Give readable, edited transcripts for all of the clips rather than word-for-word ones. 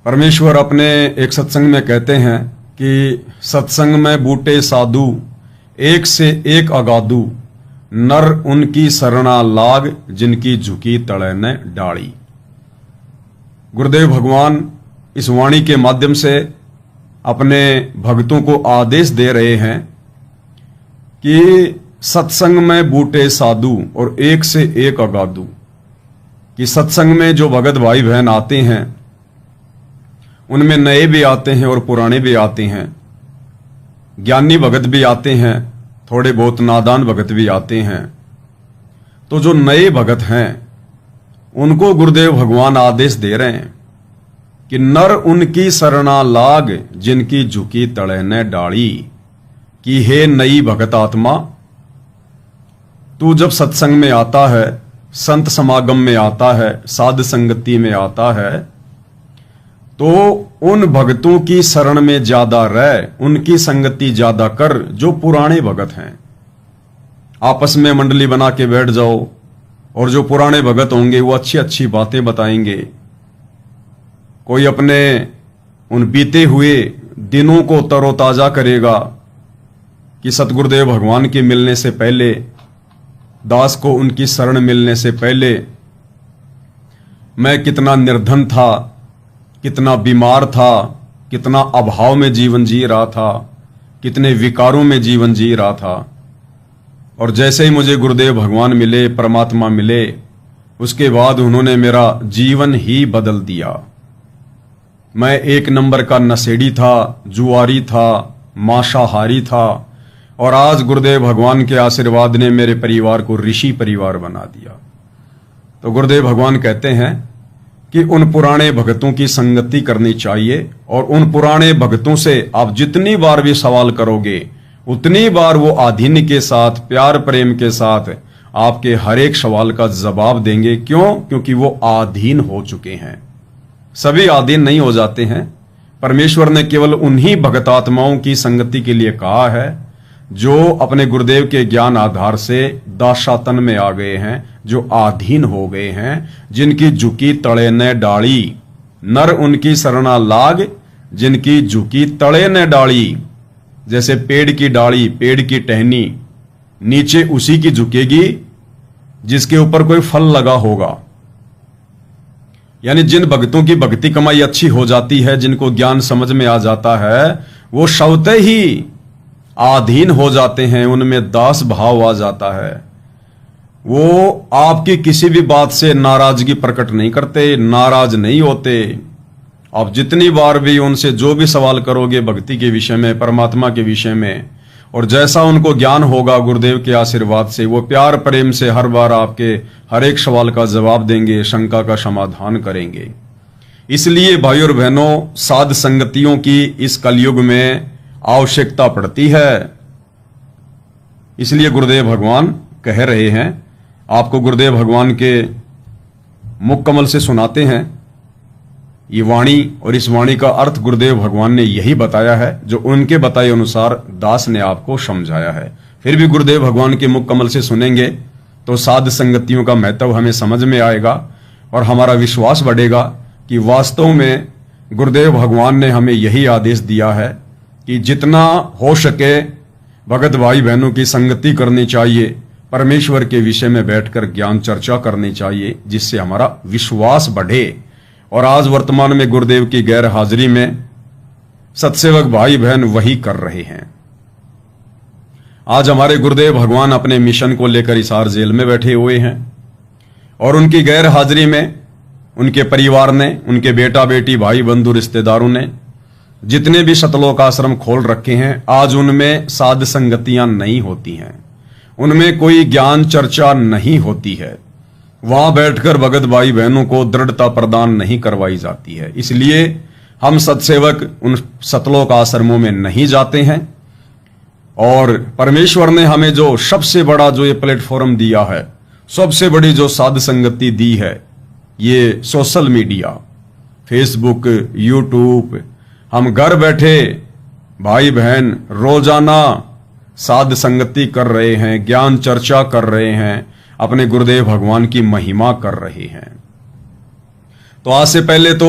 परमेश्वर अपने एक सत्संग में कहते हैं कि सत्संग में बूटे साधु एक से एक अगाधु, नर उनकी शरणा लाग जिनकी झुकी तड़े न डाली। गुरुदेव भगवान इस वाणी के माध्यम से अपने भक्तों को आदेश दे रहे हैं कि सत्संग में बूटे साधु और एक से एक अगाधु, कि सत्संग में जो भगत भाई बहन आते हैं उनमें नए भी आते हैं और पुराने भी आते हैं, ज्ञानी भगत भी आते हैं, थोड़े बहुत नादान भगत भी आते हैं। तो जो नए भगत हैं उनको गुरुदेव भगवान आदेश दे रहे हैं कि नर उनकी शरणा लाग जिनकी झुकी तड़े न डाली, कि हे नई भगत आत्मा, तू जब सत्संग में आता है, संत समागम में आता है, साध संगति में आता है, तो उन भक्तों की शरण में ज्यादा रह, उनकी संगति ज्यादा कर जो पुराने भगत हैं। आपस में मंडली बना के बैठ जाओ और जो पुराने भगत होंगे वो अच्छी अच्छी बातें बताएंगे। कोई अपने उन बीते हुए दिनों को तरोताजा करेगा कि सतगुरुदेव भगवान के मिलने से पहले, दास को उनकी शरण मिलने से पहले मैं कितना निर्धन था, कितना बीमार था, कितना अभाव में जीवन जी रहा था, कितने विकारों में जीवन जी रहा था, और जैसे ही मुझे गुरुदेव भगवान मिले, परमात्मा मिले, उसके बाद उन्होंने मेरा जीवन ही बदल दिया। मैं एक नंबर का नशेड़ी था, जुआरी था, मांसाहारी था, और आज गुरुदेव भगवान के आशीर्वाद ने मेरे परिवार को ऋषि परिवार बना दिया। तो गुरुदेव भगवान कहते हैं कि उन पुराने भक्तों की संगति करनी चाहिए, और उन पुराने भक्तों से आप जितनी बार भी सवाल करोगे उतनी बार वो आधीन के साथ, प्यार प्रेम के साथ आपके हर एक सवाल का जवाब देंगे। क्यों? क्योंकि वो आधीन हो चुके हैं। सभी आधीन नहीं हो जाते हैं। परमेश्वर ने केवल उन्हीं भगतात्माओं की संगति के लिए कहा है जो अपने गुरुदेव के ज्ञान आधार से दासातन में आ गए हैं, जो आधीन हो गए हैं, जिनकी झुकी तड़े न डाली, नर उनकी शरणा लाग जिनकी झुकी तड़े न डाली। जैसे पेड़ की डाली, पेड़ की टहनी नीचे उसी की झुकेगी जिसके ऊपर कोई फल लगा होगा। यानी जिन भक्तों की भक्ति कमाई अच्छी हो जाती है, जिनको ज्ञान समझ में आ जाता है, वो स्वतः ही आधीन हो जाते हैं, उनमें दास भाव आ जाता है। वो आपकी किसी भी बात से नाराजगी प्रकट नहीं करते, नाराज नहीं होते। आप जितनी बार भी उनसे जो भी सवाल करोगे भक्ति के विषय में, परमात्मा के विषय में, और जैसा उनको ज्ञान होगा गुरुदेव के आशीर्वाद से, वो प्यार प्रेम से हर बार आपके हर एक सवाल का जवाब देंगे, शंका का समाधान करेंगे। इसलिए भाइयों और बहनों, साध संगतियों की इस कलयुग में आवश्यकता पड़ती है। इसलिए गुरुदेव भगवान कह रहे हैं, आपको गुरुदेव भगवान के मुख कमल से सुनाते हैं ये वाणी, और इस वाणी का अर्थ गुरुदेव भगवान ने यही बताया है जो उनके बताए अनुसार दास ने आपको समझाया है। फिर भी गुरुदेव भगवान के मुख कमल से सुनेंगे तो साध संगतियों का महत्व हमें समझ में आएगा, और हमारा विश्वास बढ़ेगा कि वास्तव में गुरुदेव भगवान ने हमें यही आदेश दिया है कि जितना हो सके भगत भाई बहनों की संगति करनी चाहिए, परमेश्वर के विषय में बैठकर ज्ञान चर्चा करनी चाहिए, जिससे हमारा विश्वास बढ़े। और आज वर्तमान में गुरुदेव की गैर हाजिरी में सत्सेवक भाई बहन वही कर रहे हैं। आज हमारे गुरुदेव भगवान अपने मिशन को लेकर हिसार जेल में बैठे हुए हैं, और उनकी गैर हाजिरी में उनके परिवार ने, उनके बेटा बेटी, भाई बंधु, रिश्तेदारों ने जितने भी सतलोक आश्रम खोल रखे हैं, आज उनमें साध संगतियां नहीं होती हैं, उनमें कोई ज्ञान चर्चा नहीं होती है, वहां बैठकर भगत भाई बहनों को दृढ़ता प्रदान नहीं करवाई जाती है। इसलिए हम सत्सेवक उन सतलोक आश्रमों में नहीं जाते हैं, और परमेश्वर ने हमें जो सबसे बड़ा जो ये प्लेटफॉर्म दिया है, सबसे बड़ी जो साध संगति दी है, ये सोशल मीडिया, फेसबुक, यूट्यूब, हम घर बैठे भाई बहन रोजाना साध संगति कर रहे हैं, ज्ञान चर्चा कर रहे हैं, अपने गुरुदेव भगवान की महिमा कर रहे हैं। तो आज से पहले तो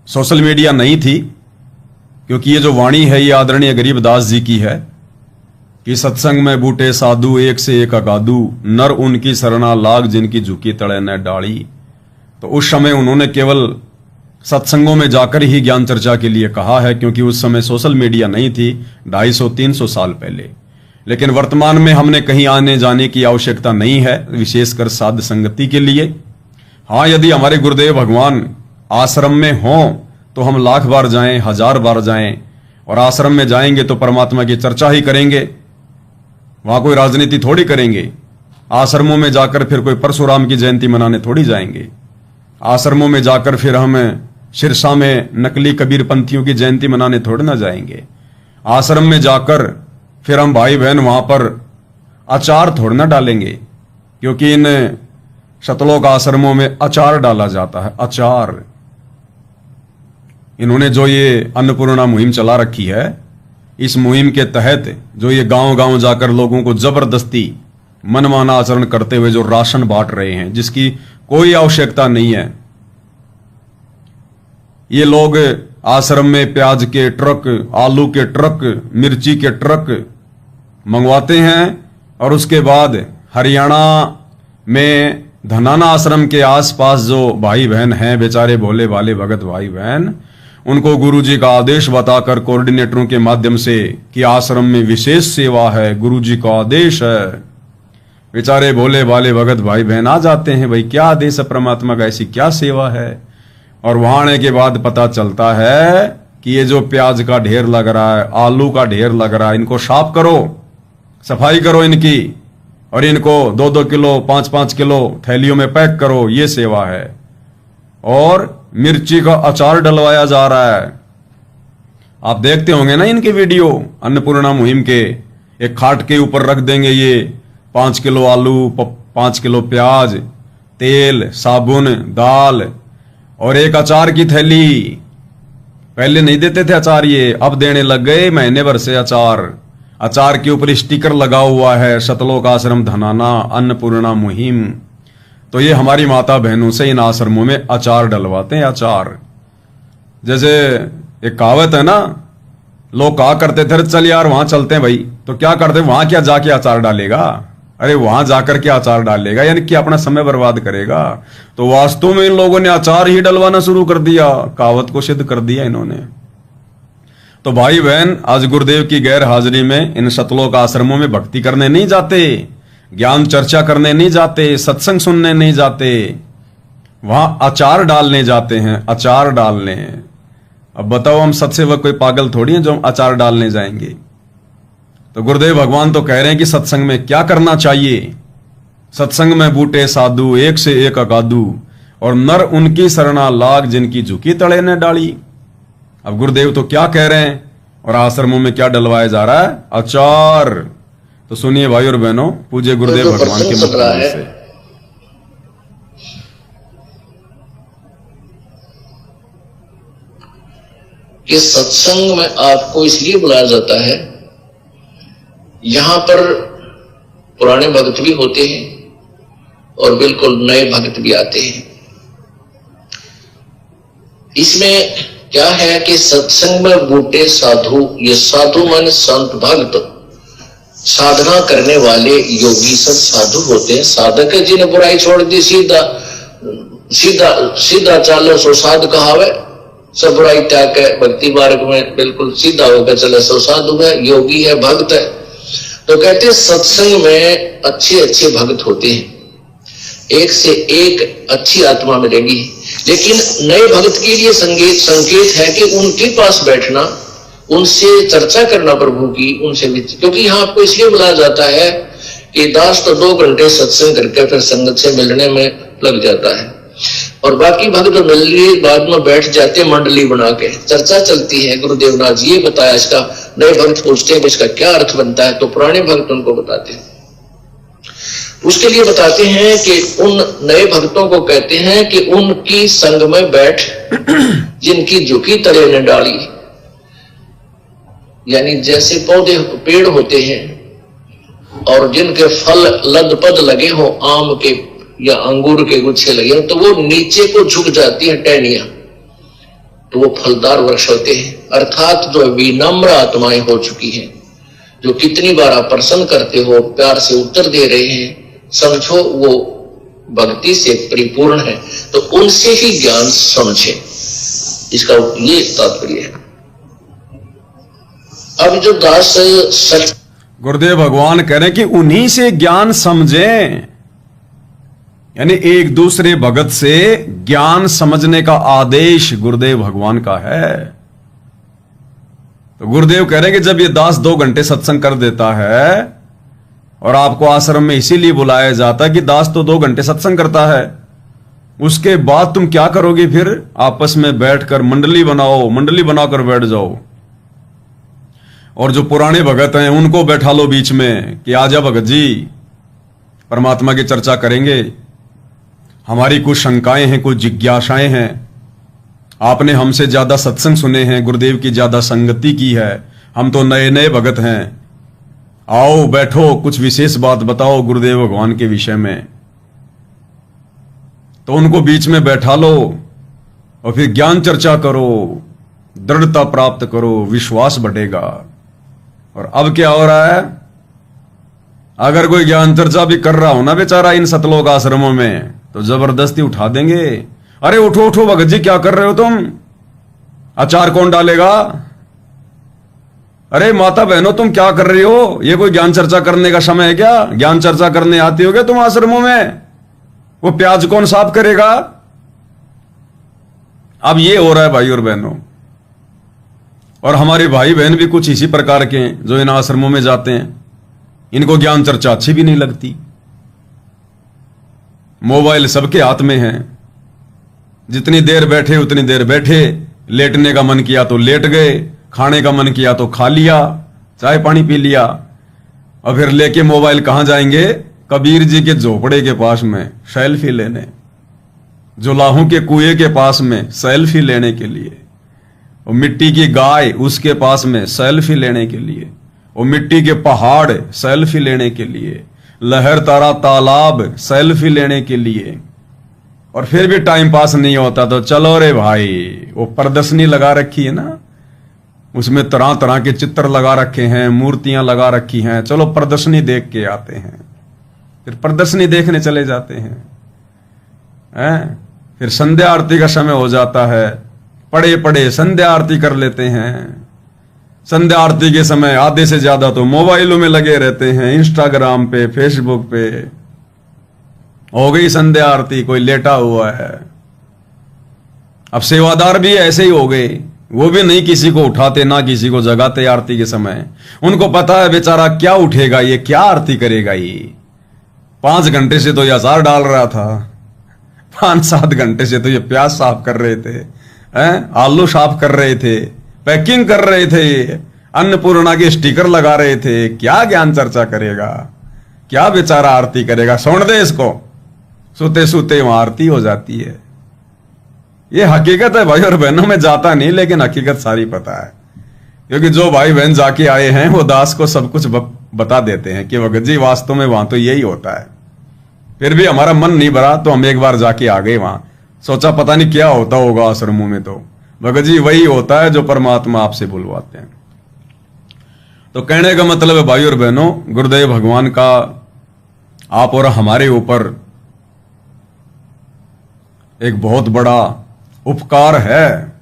सोशल मीडिया नहीं थी, क्योंकि ये जो वाणी है ये आदरणीय गरीबदास जी की है कि सत्संग में बूटे साधु एक से एक अगाधु, नर उनकी सरना लाग जिनकी झुकी तड़े न डाली। तो उस समय उन्होंने केवल सत्संगों में जाकर ही ज्ञान चर्चा के लिए कहा है, क्योंकि उस समय सोशल मीडिया नहीं थी, 250-300 साल पहले। लेकिन वर्तमान में हमने कहीं आने जाने की आवश्यकता नहीं है, विशेषकर साध संगति के लिए। हाँ, यदि हमारे गुरुदेव भगवान आश्रम में हों तो हम 1,00,000 बार जाएं, 1,000 बार जाएं, और आश्रम में जाएंगे तो परमात्मा की चर्चा ही करेंगे, वहां कोई राजनीति थोड़ी करेंगे। आश्रमों में जाकर फिर कोई परशुराम की जयंती मनाने थोड़ी जाएंगे। आश्रमों में जाकर फिर हम सिरसा में नकली कबीरपंथियों की जयंती मनाने थोड़ी ना जाएंगे। आश्रम में जाकर फिर हम भाई बहन वहां पर अचार थोड़ी ना डालेंगे, क्योंकि इन शतलोक आश्रमों में अचार डाला जाता है, अचार। इन्होंने जो ये अन्नपूर्णा मुहिम चला रखी है, इस मुहिम के तहत जो ये गांव गांव जाकर लोगों को जबरदस्ती मनमाना आचरण करते हुए जो राशन बांट रहे हैं, जिसकी कोई आवश्यकता नहीं है। ये लोग आश्रम में प्याज के ट्रक, आलू के ट्रक, मिर्ची के ट्रक मंगवाते हैं, और उसके बाद हरियाणा में धनाना आश्रम के आसपास जो भाई बहन हैं, बेचारे भोले भाले भगत भाई बहन, उनको गुरुजी का आदेश बताकर कोऑर्डिनेटरों के माध्यम से कि आश्रम में विशेष सेवा है, गुरुजी का आदेश है, बेचारे भोले भाले भगत भाई बहन आ जाते हैं। भाई क्या आदेश है परमात्मा का, ऐसी क्या सेवा है? और वहां आने के बाद पता चलता है कि ये जो प्याज का ढेर लग रहा है, आलू का ढेर लग रहा है, इनको साफ करो, सफाई करो इनकी, और इनको 2-2 किलो 5-5 किलो थैलियों में पैक करो, ये सेवा है। और मिर्ची का अचार डलवाया जा रहा है। आप देखते होंगे ना इनके वीडियो, अन्नपूर्णा मुहिम के। एक खाट के ऊपर रख देंगे ये 5 किलो आलू, 5 किलो प्याज, तेल, साबुन, दाल और एक अचार की थैली। पहले नहीं देते थे अचार, ये अब देने लग गए महीने भर से अचार। अचार के ऊपर स्टिकर लगा हुआ है, शतलोक आश्रम धनाना अन्नपूर्णा मुहिम। तो ये हमारी माता बहनों से इन आश्रमों में अचार डलवाते हैं, अचार। जैसे एक कहावत है ना, लोग कहा करते थे चल यार वहां चलते हैं भाई, तो क्या करते, वहां क्या जाके अचार डालेगा? अरे वहां जाकर के अचार डालेगा, यानी कि अपना समय बर्बाद करेगा। तो वास्तव में इन लोगों ने अचार ही डलवाना शुरू कर दिया, कहावत को सिद्ध कर दिया इन्होंने। तो भाई बहन, आज गुरुदेव की गैर हाजिरी में इन शतलोक आश्रमों में भक्ति करने नहीं जाते, ज्ञान चर्चा करने नहीं जाते, सत्संग सुनने नहीं जाते, वहां अचार डालने जाते हैं, अचार डालने। अब बताओ, हम सत्सेवक कोई पागल थोड़ी हैं जो हम अचार डालने जाएंगे। तो गुरुदेव भगवान तो कह रहे हैं कि सत्संग में क्या करना चाहिए। सत्संग में बूटे साधु एक से एक अगाधु, और नर उनकी सरना लाग जिनकी झुकी तड़े ने डाली। अब गुरुदेव तो क्या कह रहे हैं, और आश्रमों में क्या डलवाया जा रहा है? अचार। तो सुनिए भाई और बहनों, पूज्य गुरुदेव भगवान के मतलब से। कि सत्संग में आपको इसलिए बुलाया जाता है, यहां पर पुराने भक्त भी होते हैं और बिल्कुल नए भक्त भी आते हैं। इसमें क्या है कि सत्संग में बूटे साधु, ये साधु मान संत भक्त, साधना करने वाले योगी सब साधु होते हैं। साधक है जिन्हें बुराई छोड़ दी, सीधा सीधा सीधा चालो सो साधु कहावे, सब बुराई त्याग के भक्ति मार्ग में बिल्कुल सीधा होकर चले सो साधु है, योगी है, भक्त है। तो कहते हैं सत्संग में अच्छे अच्छे भक्त होते हैं, एक से एक अच्छी आत्मा मिलेगी। लेकिन नए भक्त के लिए संकेत है कि उनके पास बैठना, उनसे चर्चा करना प्रभु की, उनसे क्योंकि यहाँ आपको इसलिए बुलाया जाता है कि दास तो 2 घंटे सत्संग करके फिर संगत से मिलने में लग जाता है, और बाकी भक्त मिलने बाद में बैठ जाते मंडली बना के, चर्चा चलती है। गुरुदेव नाथ जी ये बताया, इसका नए भक्त पूछते हैं इसका क्या अर्थ बनता है, तो पुराने भक्त उनको बताते हैं। उसके लिए बताते हैं कि उन नए भक्तों को कहते हैं कि उनकी संग में बैठ जिनकी झुकी तले ने डाली, यानी जैसे पौधे पेड़ होते हैं और जिनके फल लदपद लगे हो, आम के या अंगूर के गुच्छे लगे हो, तो वो नीचे को झुक जाती है टहनियां। तो वो फलदार वृक्ष होते हैं। अर्थात जो विनम्र आत्माएं हो चुकी हैं, जो कितनी बार आप प्रसन्न करते हो, प्यार से उत्तर दे रहे हैं, समझो वो भक्ति से परिपूर्ण है, तो उनसे ही ज्ञान समझे, इसका ये तात्पर्य है। अब जो दास सच गुरुदेव भगवान कह रहे हैं कि उन्हीं से ज्ञान समझें, यानी एक दूसरे भगत से ज्ञान समझने का आदेश गुरुदेव भगवान का है। तो गुरुदेव कह रहे हैं कि जब ये दास 2 घंटे सत्संग कर देता है, और आपको आश्रम में इसीलिए बुलाया जाता है कि दास तो 2 घंटे सत्संग करता है, उसके बाद तुम क्या करोगे? फिर आपस में बैठकर मंडली बनाओ, मंडली बनाकर बैठ जाओ, और जो पुराने भगत हैं उनको बैठा लो बीच में कि आजा भगत जी, परमात्मा की चर्चा करेंगे, हमारी कुछ शंकाएं हैं, कुछ जिज्ञासाएं हैं, आपने हमसे ज्यादा सत्संग सुने हैं, गुरुदेव की ज्यादा संगति की है, हम तो नए नए भगत हैं, आओ बैठो, कुछ विशेष बात बताओ गुरुदेव भगवान के विषय में। तो उनको बीच में बैठा लो और फिर ज्ञान चर्चा करो, दृढ़ता प्राप्त करो, विश्वास बढ़ेगा। और अब क्या हो रहा है? अगर कोई ज्ञान चर्चा भी कर रहा हो ना बेचारा इन सतलोक आश्रमों में, तो जबरदस्ती उठा देंगे, अरे उठो उठो भगत जी, क्या कर रहे हो तुम, अचार कौन डालेगा, अरे माता बहनों तुम क्या कर रही हो, ये कोई ज्ञान चर्चा करने का समय है क्या? ज्ञान चर्चा करने आती हो क्या तुम आश्रमों में? वो प्याज कौन साफ करेगा? अब ये हो रहा है भाई और बहनों। और हमारे भाई बहन भी कुछ इसी प्रकार के हैं जो इन आश्रमों में जाते हैं, इनको ज्ञान चर्चा अच्छी भी नहीं लगती, मोबाइल सबके हाथ में है, जितनी देर बैठे उतनी देर बैठे, लेटने का मन किया तो लेट गए, खाने का मन किया तो खा लिया, चाय पानी पी लिया, और फिर लेके मोबाइल कहां जाएंगे? कबीर जी के झोपड़े के पास में सेल्फी लेने, जुलाहों के कुएं के पास में सेल्फी लेने के लिए, और मिट्टी की गाय उसके पास में सेल्फी लेने के लिए, और मिट्टी के पहाड़ सेल्फी लेने के लिए, लहर तारा तालाब सेल्फी लेने के लिए। और फिर भी टाइम पास नहीं होता तो चलो रे भाई, वो प्रदर्शनी लगा रखी है ना, उसमें तरह तरह के चित्र लगा रखे हैं, मूर्तियां लगा रखी हैं, चलो प्रदर्शनी देख के आते हैं। फिर प्रदर्शनी देखने चले जाते हैं, फिर संध्या आरती का समय हो जाता है, पड़े पड़े संध्या आरती कर लेते हैं। संध्या आरती के समय आधे से ज्यादा तो मोबाइलों में लगे रहते हैं, इंस्टाग्राम पे, फेसबुक पे। हो गई संध्या आरती, कोई लेटा हुआ है। अब सेवादार भी ऐसे ही हो गए, वो भी नहीं किसी को उठाते ना किसी को जगाते आरती के समय। उनको पता है बेचारा क्या उठेगा, ये क्या आरती करेगा, ये 5 घंटे से तो ये अचार डाल रहा था, 5-7 घंटे से तो ये प्याज साफ कर रहे थे, आलू साफ कर रहे थे, पैकिंग कर रहे थे, अन्नपूर्णा के स्टिकर लगा रहे थे, क्या ज्ञान चर्चा करेगा, क्या बेचारा आरती करेगा? सुन दे इसको, सोते सोते वहां आरती हो जाती है। ये हकीकत है भाई और बहनों, में जाता नहीं लेकिन हकीकत सारी पता है, क्योंकि जो भाई बहन जाके आए हैं वो दास को सब कुछ बता देते हैं कि भगत जी वास्तव में वहां तो यही होता है। फिर भी हमारा मन नहीं भरा तो हम एक बार जाके आ गए वहां, सोचा पता नहीं क्या होता होगा आश्रमों में, तो भगत जी वही होता है जो परमात्मा आपसे बुलवाते हैं। तो कहने का मतलब है भाई और बहनों, गुरुदेव भगवान का आप और हमारे ऊपर एक बहुत बड़ा उपकार है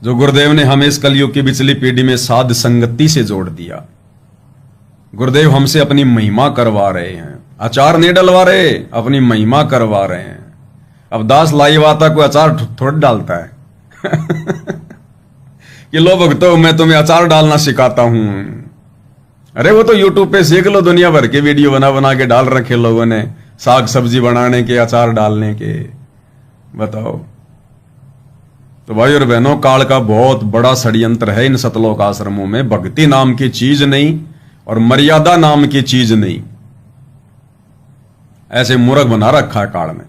जो गुरुदेव ने हमें इस कलयुग की पिछली पीढ़ी में साध संगति से जोड़ दिया। गुरुदेव हमसे अपनी महिमा करवा रहे हैं, अचार नहीं डलवा रहे, अपनी महिमा करवा रहे हैं। अब दास लाईवाता को अचार थोड़ा डालता है कि लो भक्तों मैं तुम्हें अचार डालना सिखाता हूं। अरे वो तो यूट्यूब पे सीख लो, दुनिया भर के वीडियो बना बना के डाल रखे लोगों ने, साग सब्जी बनाने के, अचार डालने के, बताओ। तो भाई और बहनों, काल का बहुत बड़ा षड्यंत्र है इन सतलोक आश्रमों में। भक्ति नाम की चीज नहीं और मर्यादा नाम की चीज नहीं, ऐसे मूर्ख बना रखा है काल में।